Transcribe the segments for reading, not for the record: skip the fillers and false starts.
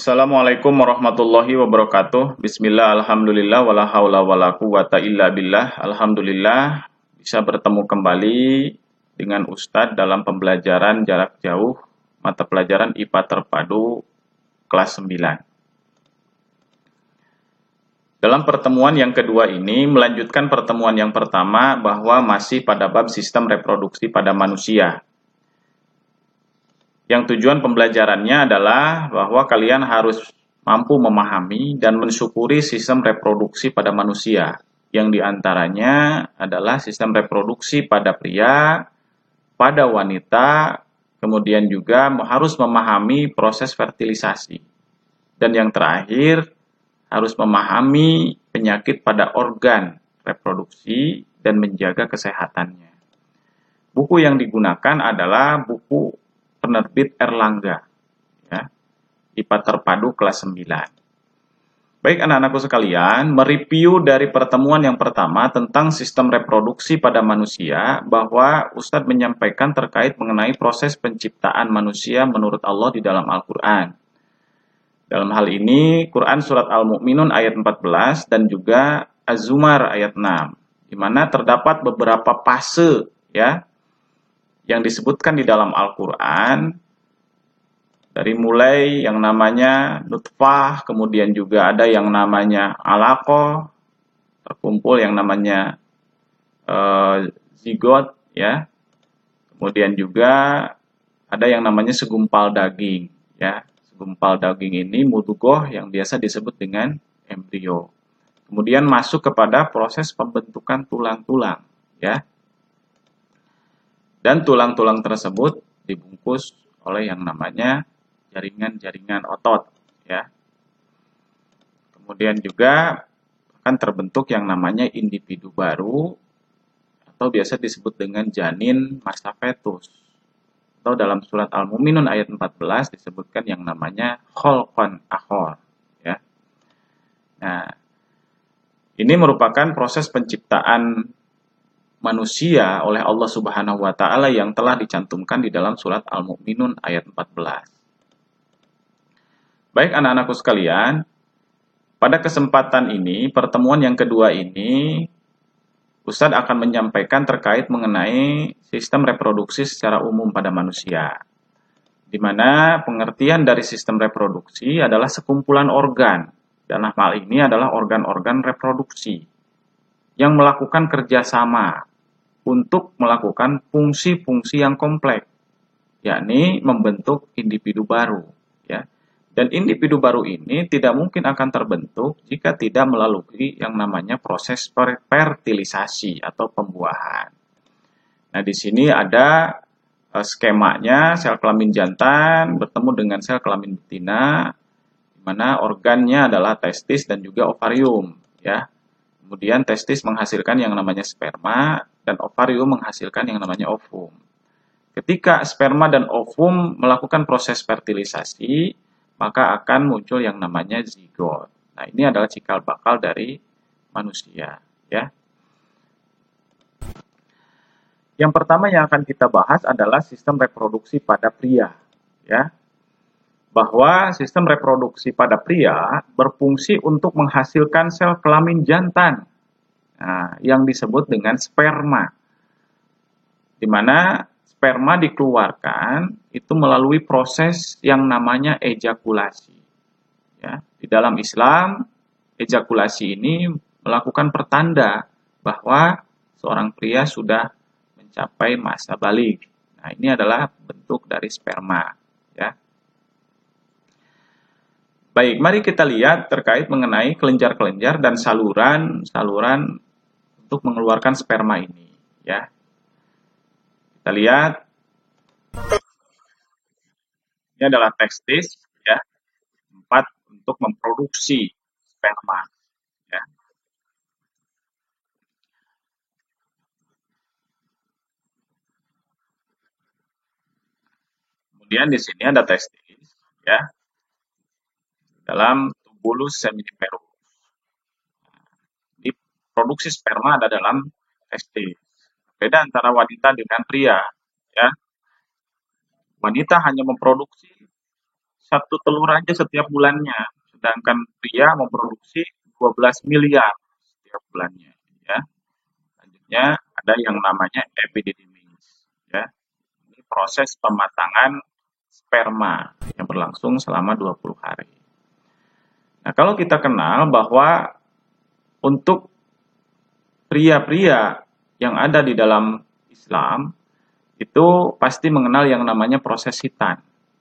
Assalamualaikum warahmatullahi wabarakatuh. Bismillah, alhamdulillah, wala haula wala quwata illa billah. Alhamdulillah bisa bertemu kembali dengan Ustadz dalam pembelajaran jarak jauh mata pelajaran IPA terpadu kelas 9. Dalam pertemuan yang kedua ini melanjutkan pertemuan yang pertama bahwa masih pada bab sistem reproduksi pada manusia. Yang tujuan pembelajarannya adalah bahwa kalian harus mampu memahami dan mensyukuri sistem reproduksi pada manusia, yang diantaranya adalah sistem reproduksi pada pria, pada wanita, kemudian juga harus memahami proses fertilisasi. Dan yang terakhir, harus memahami penyakit pada organ reproduksi dan menjaga kesehatannya. Buku yang digunakan adalah buku penerbit Erlangga, ya, IPA terpadu kelas 9. Baik anak-anakku sekalian, mereview dari pertemuan yang pertama tentang sistem reproduksi pada manusia, bahwa Ustadz menyampaikan terkait mengenai proses penciptaan manusia menurut Allah di dalam Al-Quran. Dalam hal ini, Quran Surat Al-Mu'minun ayat 14 dan juga Az-Zumar ayat 6, di mana terdapat beberapa fase, ya, yang disebutkan di dalam Al-Quran, dari mulai yang namanya nutfah, kemudian juga ada yang namanya alaqah, terkumpul yang namanya zigot, ya, kemudian juga ada yang namanya segumpal daging, ya. Segumpal daging ini mudghah yang biasa disebut dengan embrio. Kemudian masuk kepada proses pembentukan tulang-tulang, ya. Dan tulang-tulang tersebut dibungkus oleh yang namanya jaringan-jaringan otot, ya. Kemudian juga akan terbentuk yang namanya individu baru atau biasa disebut dengan janin masa fetus. Atau dalam surat Al-Mu'minun ayat 14 disebutkan yang namanya khalqan akhar, ya. Nah, ini merupakan proses penciptaan manusia oleh Allah Subhanahu wa taala yang telah dicantumkan di dalam surat Al-Mu'minun ayat 14. Baik anak-anakku sekalian, pada kesempatan ini, pertemuan yang kedua ini, Ustadz akan menyampaikan terkait mengenai sistem reproduksi secara umum pada manusia, di mana pengertian dari sistem reproduksi adalah sekumpulan organ, dan hal ini adalah organ-organ reproduksi yang melakukan kerjasama untuk melakukan fungsi-fungsi yang kompleks, yakni membentuk individu baru, ya. Dan individu baru ini tidak mungkin akan terbentuk jika tidak melalui yang namanya proses fertilisasi atau pembuahan. Nah, di sini ada skemanya sel kelamin jantan bertemu dengan sel kelamin betina, di mana organnya adalah testis dan juga ovarium, ya. Kemudian testis menghasilkan yang namanya sperma dan ovarium menghasilkan yang namanya ovum. Ketika sperma dan ovum melakukan proses fertilisasi, maka akan muncul yang namanya zigot. Nah, ini adalah cikal bakal dari manusia, ya. Yang pertama yang akan kita bahas adalah sistem reproduksi pada pria, ya. Bahwa sistem reproduksi pada pria berfungsi untuk menghasilkan sel kelamin jantan, nah, yang disebut dengan sperma, di mana sperma dikeluarkan itu melalui proses yang namanya ejakulasi, ya. Di dalam Islam, ejakulasi ini melakukan pertanda bahwa seorang pria sudah mencapai masa balik. Nah, ini adalah bentuk dari sperma, ya. Baik, mari kita lihat terkait mengenai kelenjar-kelenjar dan saluran-saluran untuk mengeluarkan sperma ini, ya. Kita lihat, ini adalah testis, ya, tempat untuk memproduksi sperma, ya. Kemudian di sini ada testis, ya, dalam tubulus seminiferus. Di produksi sperma ada dalam testis. Beda antara wanita dengan pria, ya. Wanita hanya memproduksi satu telur aja setiap bulannya, sedangkan pria memproduksi 12 miliar setiap bulannya. Ya. Selanjutnya ada yang namanya epididymis. Ya. Ini proses pematangan sperma yang berlangsung selama 20 hari. Nah, kalau kita kenal bahwa untuk pria-pria yang ada di dalam Islam itu pasti mengenal yang namanya proses hitan,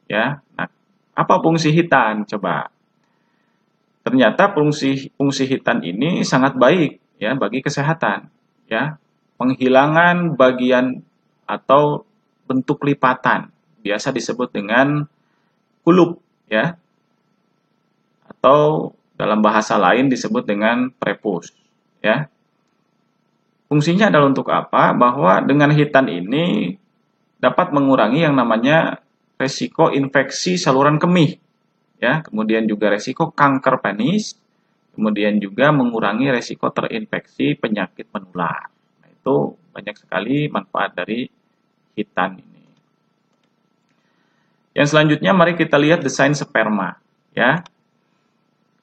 ya. Nah, apa fungsi hitan? Coba. Ternyata fungsi hitan ini sangat baik ya bagi kesehatan, ya. Penghilangan bagian atau bentuk lipatan, biasa disebut dengan kulup, ya. Atau dalam bahasa lain disebut dengan prepus, ya. Fungsinya adalah untuk apa? Bahwa dengan hitan ini dapat mengurangi yang namanya resiko infeksi saluran kemih, ya, kemudian juga resiko kanker penis, kemudian juga mengurangi resiko terinfeksi penyakit menular. Nah, itu banyak sekali manfaat dari hitan ini. Yang selanjutnya mari kita lihat desain sperma, ya.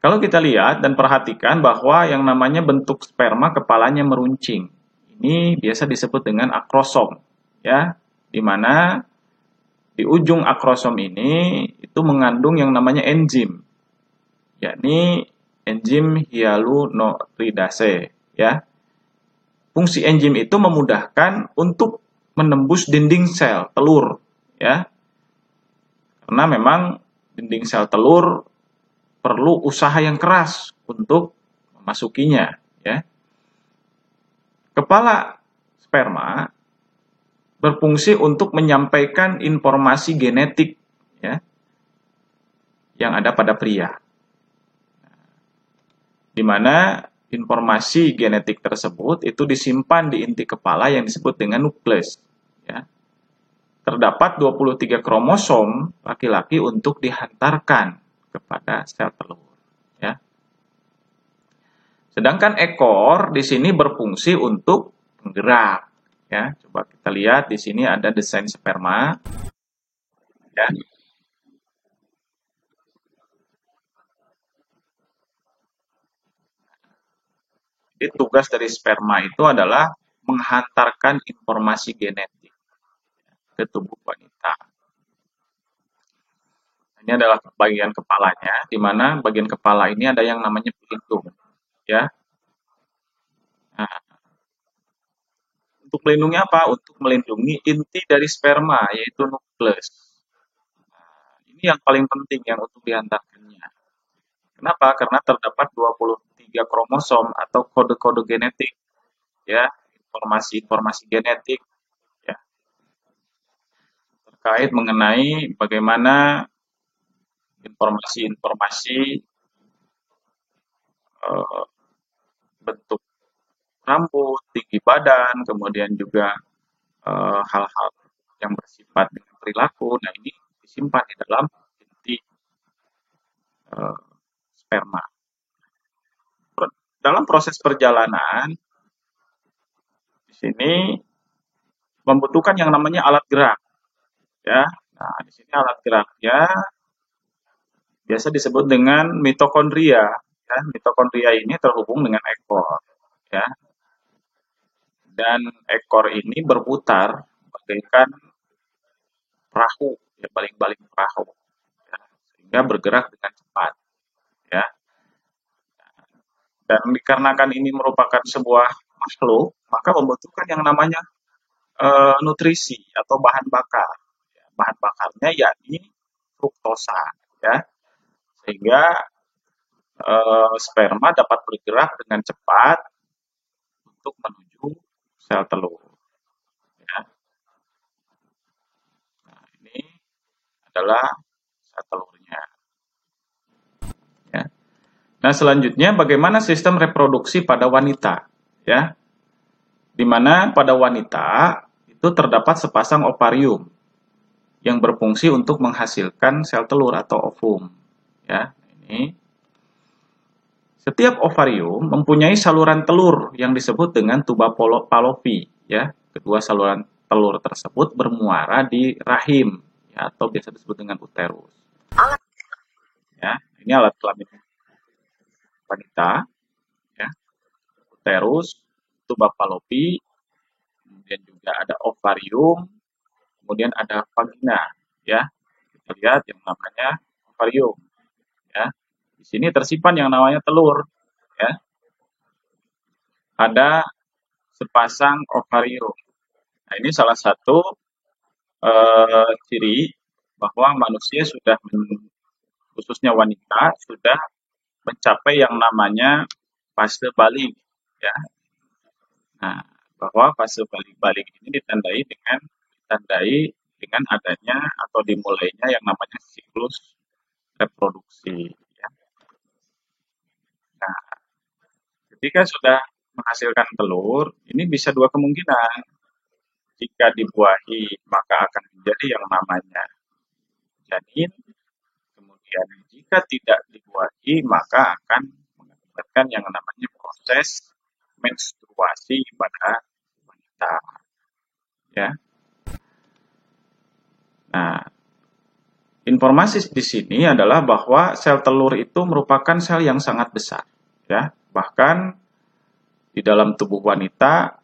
Kalau kita lihat dan perhatikan bahwa yang namanya bentuk sperma kepalanya meruncing. Ini biasa disebut dengan akrosom, ya. Di mana di ujung akrosom ini itu mengandung yang namanya enzim, yakni enzim hyaluronidase, ya. Fungsi enzim itu memudahkan untuk menembus dinding sel telur, ya. Karena memang dinding sel telur perlu usaha yang keras untuk memasukinya, ya. Kepala sperma berfungsi untuk menyampaikan informasi genetik, ya, yang ada pada pria, di mana informasi genetik tersebut itu disimpan di inti kepala yang disebut dengan nukleus, ya. Terdapat 23 kromosom laki-laki untuk dihantarkan kepada sel telur, ya. Sedangkan ekor di sini berfungsi untuk penggerak, ya. Coba kita lihat di sini ada desain sperma, ya. Jadi tugas dari sperma itu adalah menghantarkan informasi genetik ke tubuh wanita. Ini adalah bagian kepalanya, di mana bagian kepala ini ada yang namanya pelindung, ya. Nah, untuk melindungi apa? Untuk melindungi inti dari sperma, yaitu nukleus. Nah, ini yang paling penting yang untuk dihantarkannya. Kenapa? Karena terdapat 23 kromosom atau kode-kode genetik, ya, informasi-informasi genetik, ya, terkait mengenai bagaimana informasi-informasi bentuk rambut, tinggi badan, kemudian juga hal-hal yang bersifat dengan perilaku. Nah, ini disimpan di dalam inti sperma. Dalam proses perjalanan, di sini membutuhkan yang namanya alat gerak, ya. Nah, di sini alat geraknya biasa disebut dengan mitokondria, ya. Mitokondria ini terhubung dengan ekor, ya. Dan ekor ini berputar bagaikan perahu, ya, baling-baling perahu, ya, sehingga bergerak dengan cepat, ya. Dan dikarenakan ini merupakan sebuah makhluk, maka membutuhkan yang namanya nutrisi atau bahan bakar. Bahan bakarnya yakni fruktosa, ya, sehingga sperma dapat bergerak dengan cepat untuk menuju sel telur, ya. Nah, ini adalah sel telurnya, ya. Nah, selanjutnya bagaimana sistem reproduksi pada wanita, ya, di mana pada wanita itu terdapat sepasang ovarium yang berfungsi untuk menghasilkan sel telur atau ovum, ya. Ini setiap ovarium mempunyai saluran telur yang disebut dengan tuba Fallopi, ya. Kedua saluran telur tersebut bermuara di rahim, ya, atau biasa disebut dengan uterus. Ya, ini alat kelamin wanita, ya, uterus, tuba fallopi, kemudian juga ada ovarium, kemudian ada vagina, ya. Kita lihat yang namanya ovarium, ya. Di sini tersimpan yang namanya telur, ya. Ada sepasang ovarium. Nah, ini salah satu ciri bahwa manusia sudah, khususnya wanita, sudah mencapai yang namanya fase balik, ya. Nah, bahwa fase balik ini ditandai dengan adanya atau dimulainya yang namanya siklus reproduksi, ya. Nah, ketika sudah menghasilkan telur, ini bisa dua kemungkinan. Jika dibuahi, maka akan menjadi yang namanya janin. Kemudian jika tidak dibuahi, maka akan mengakibatkan yang namanya proses menstruasi pada wanita. Ya. Nah, informasi di sini adalah bahwa sel telur itu merupakan sel yang sangat besar. Ya. Bahkan di dalam tubuh wanita,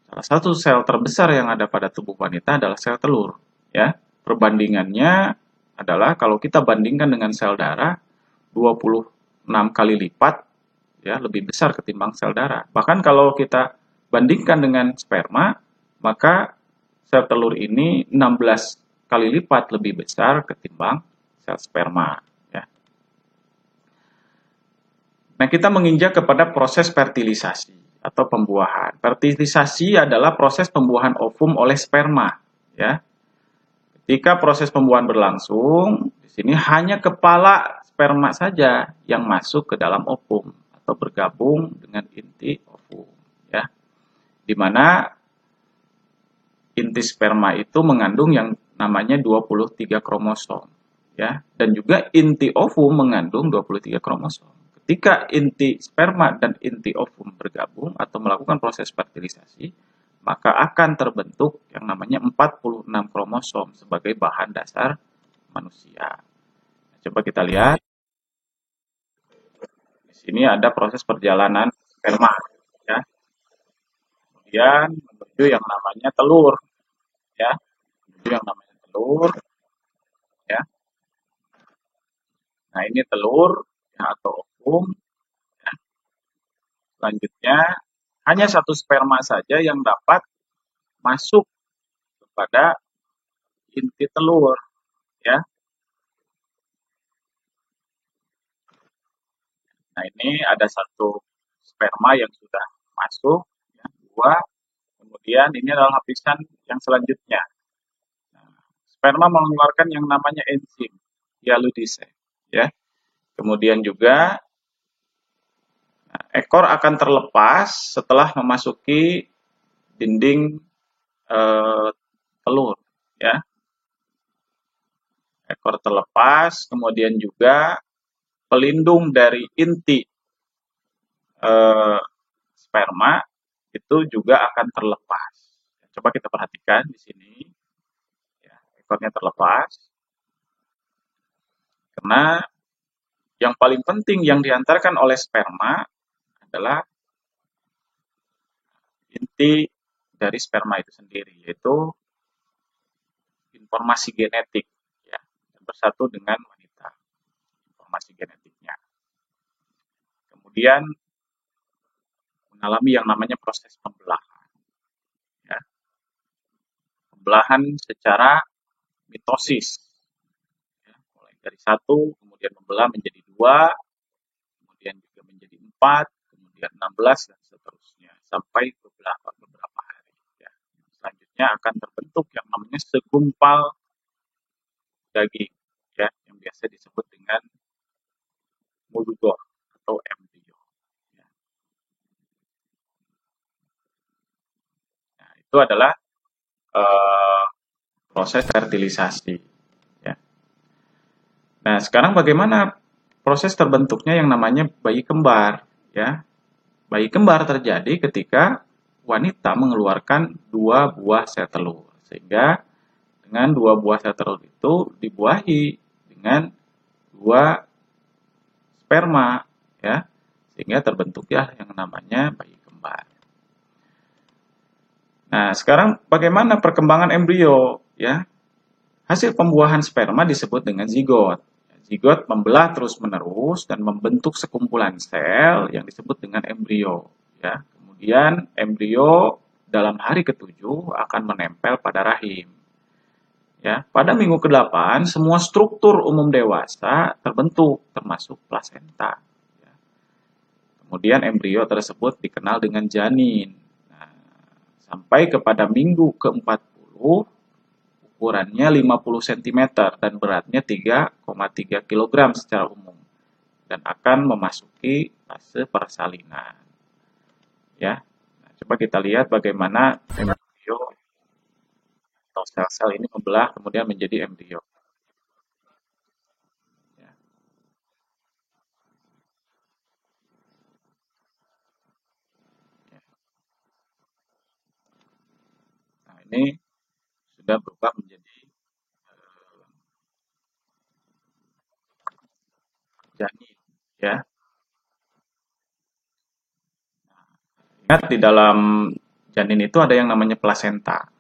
salah satu sel terbesar yang ada pada tubuh wanita adalah sel telur. Ya. Perbandingannya adalah kalau kita bandingkan dengan sel darah, 26 kali lipat, ya, lebih besar ketimbang sel darah. Bahkan kalau kita bandingkan dengan sperma, maka sel telur ini 16 kali lipat lebih besar ketimbang sel sperma. Ya. Nah, kita menginjak kepada proses fertilisasi atau pembuahan. Fertilisasi adalah proses pembuahan ovum oleh sperma. Ya. Ketika proses pembuahan berlangsung, di sini hanya kepala sperma saja yang masuk ke dalam ovum atau bergabung dengan inti ovum, ya. Di mana inti sperma itu mengandung yang namanya 23 kromosom, ya. Dan juga inti ovum mengandung 23 kromosom. Ketika inti sperma dan inti ovum bergabung atau melakukan proses fertilisasi, maka akan terbentuk yang namanya 46 kromosom sebagai bahan dasar manusia. Coba kita lihat. Di sini ada proses perjalanan sperma, ya. Kemudian menuju yang namanya telur, ya. Menuju yang namanya telur, ya. Nah, ini telur, ya, atau ovum. Ya. Selanjutnya, hanya satu sperma saja yang dapat masuk kepada inti telur, ya. Nah, ini ada satu sperma yang sudah masuk, ya, dua. Kemudian ini adalah lapisan yang selanjutnya. Nah, sperma mengeluarkan yang namanya enzim hialidase, ya. Kemudian juga ekor akan terlepas setelah memasuki dinding telur, ya. Ekor terlepas, kemudian juga pelindung dari inti sperma itu juga akan terlepas. Coba kita perhatikan di sini, ya, ekornya terlepas karena yang paling penting yang diantarkan oleh sperma adalah inti dari sperma itu sendiri, yaitu informasi genetik, ya, yang bersatu dengan wanita, informasi genetiknya. Kemudian mengalami yang namanya proses pembelahan, ya. Pembelahan secara mitosis, ya, mulai dari satu, kemudian membelah menjadi dua, kemudian juga menjadi 4, kemudian 16, dan seterusnya sampai beberapa hari. Ya. Selanjutnya akan terbentuk yang namanya segumpal daging, ya, yang biasa disebut dengan mulugor atau embrio. Ya. Nah, itu adalah proses fertilisasi. Ya. Nah, sekarang bagaimana proses terbentuknya yang namanya bayi kembar? Ya, bayi kembar terjadi ketika wanita mengeluarkan 2 buah sel telur, sehingga dengan 2 buah sel telur itu dibuahi dengan 2 sperma, ya, sehingga terbentuklah yang namanya bayi kembar. Nah, sekarang bagaimana perkembangan embrio, ya? Hasil pembuahan sperma disebut dengan zigot. Zigot membelah terus-menerus dan membentuk sekumpulan sel yang disebut dengan embrio, ya. Kemudian embrio dalam hari ke-7 akan menempel pada rahim. Ya, pada minggu ke-8 semua struktur umum dewasa terbentuk termasuk plasenta. Ya. Kemudian embrio tersebut dikenal dengan janin. Nah, sampai kepada minggu ke-40 ukurannya 50 cm dan beratnya 3,3 kg secara umum dan akan memasuki fase persalinan. Ya. Nah, coba kita lihat bagaimana embrio atau sel-sel ini membelah kemudian menjadi embrio. Ya. Nah, ini sudah berubah menjadi janin, ya. Ingat di dalam janin itu ada yang namanya plasenta,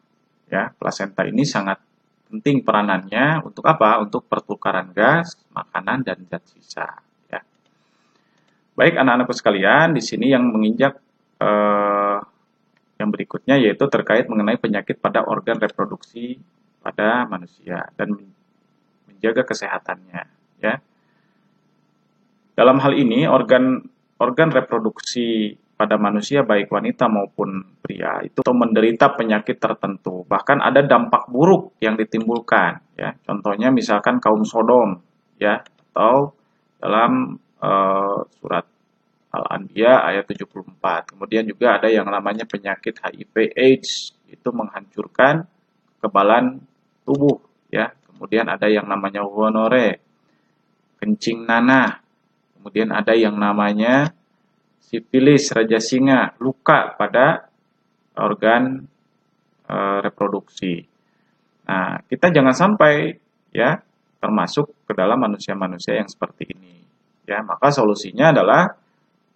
ya. Plasenta ini sangat penting peranannya untuk apa? Untuk pertukaran gas, makanan dan zat sisa, ya. Baik anak-anakku sekalian, di sini yang menginjak yang berikutnya yaitu terkait mengenai penyakit pada organ reproduksi pada manusia dan menjaga kesehatannya, ya. Dalam hal ini organ reproduksi pada manusia baik wanita maupun pria itu menderita penyakit tertentu. Bahkan ada dampak buruk yang ditimbulkan, ya. Contohnya misalkan kaum Sodom, ya, atau dalam surat Al-Anbiya ayat 74. Kemudian juga ada yang namanya penyakit HIV AIDS, itu menghancurkan kekebalan tubuh, ya. Kemudian ada yang namanya gonore, kencing nanah. Kemudian ada yang namanya sifilis, raja singa, luka pada organ reproduksi. Nah, kita jangan sampai, ya, termasuk ke dalam manusia-manusia yang seperti ini. Ya, maka solusinya adalah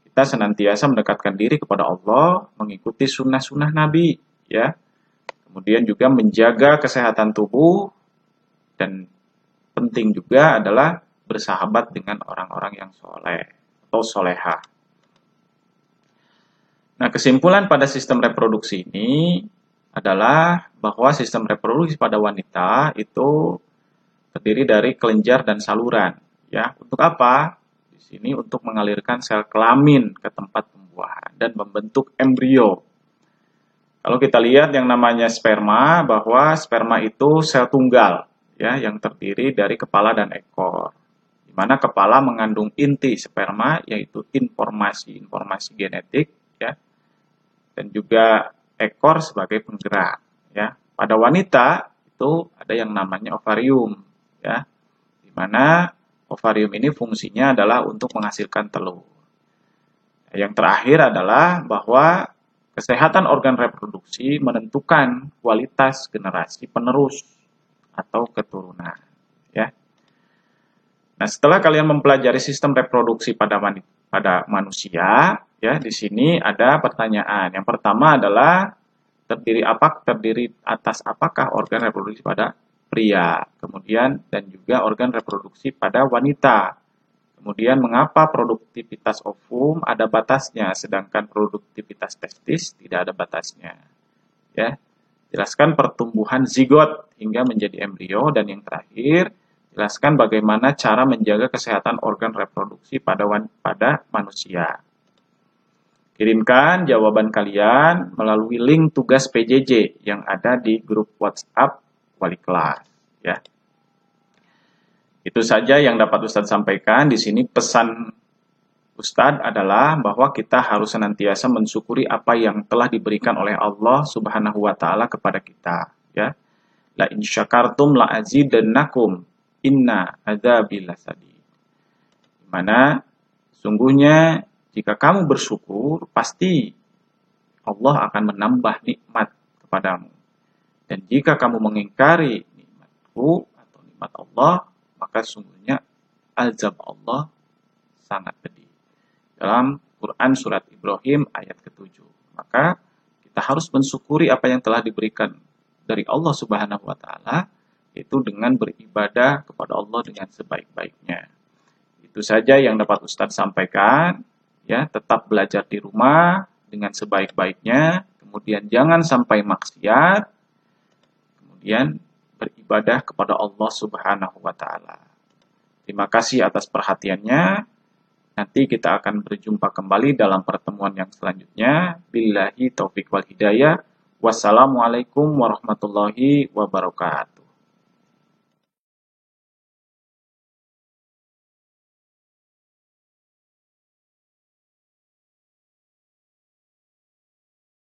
kita senantiasa mendekatkan diri kepada Allah, mengikuti sunnah-sunnah Nabi, ya. Kemudian juga menjaga kesehatan tubuh dan penting juga adalah bersahabat dengan orang-orang yang soleh atau soleha. Nah, kesimpulan pada sistem reproduksi ini adalah bahwa sistem reproduksi pada wanita itu terdiri dari kelenjar dan saluran. Ya, untuk apa? Di sini untuk mengalirkan sel kelamin ke tempat pembuahan dan membentuk embrio. Kalau kita lihat yang namanya sperma, bahwa sperma itu sel tunggal, ya, yang terdiri dari kepala dan ekor. Di mana kepala mengandung inti sperma, yaitu informasi genetik, ya, dan juga ekor sebagai penggerak, ya. Pada wanita itu ada yang namanya ovarium, ya, di mana ovarium ini fungsinya adalah untuk menghasilkan telur. Yang terakhir adalah bahwa kesehatan organ reproduksi menentukan kualitas generasi penerus atau keturunan, ya. Nah, setelah kalian mempelajari sistem reproduksi pada manusia, ya, di sini ada pertanyaan. Yang pertama adalah terdiri atas apakah organ reproduksi pada pria, kemudian dan juga organ reproduksi pada wanita. Kemudian mengapa produktivitas ovum ada batasnya, sedangkan produktivitas testis tidak ada batasnya. Ya, jelaskan pertumbuhan zigot hingga menjadi embrio, dan yang terakhir, jelaskan bagaimana cara menjaga kesehatan organ reproduksi pada manusia. Kirimkan jawaban kalian melalui link tugas PJJ yang ada di grup WhatsApp wali kelas. Ya. Itu saja yang dapat Ustadz sampaikan. Di sini pesan Ustadz adalah bahwa kita harus senantiasa mensyukuri apa yang telah diberikan oleh Allah Subhanahu wa taala kepada kita, ya. La in syakartum la azidannakum inna adzabi lasadid. Di mana sungguhnya jika kamu bersyukur pasti Allah akan menambah nikmat kepadamu. Dan jika kamu mengingkari nikmatku atau nikmat Allah, maka sungguhnya azab Allah sangat pedih. Dalam Quran surat Ibrahim ayat ke-7. Maka kita harus mensyukuri apa yang telah diberikan dari Allah Subhanahu wa taala, yaitu dengan beribadah kepada Allah dengan sebaik-baiknya. Itu saja yang dapat Ustadz sampaikan. Ya, tetap belajar di rumah dengan sebaik-baiknya, kemudian jangan sampai maksiat, kemudian beribadah kepada Allah Subhanahu wa taala. Terima kasih atas perhatiannya. Nanti kita akan berjumpa kembali dalam pertemuan yang selanjutnya. Billahi taufik wal hidayah. Wassalamualaikum warahmatullahi wabarakatuh.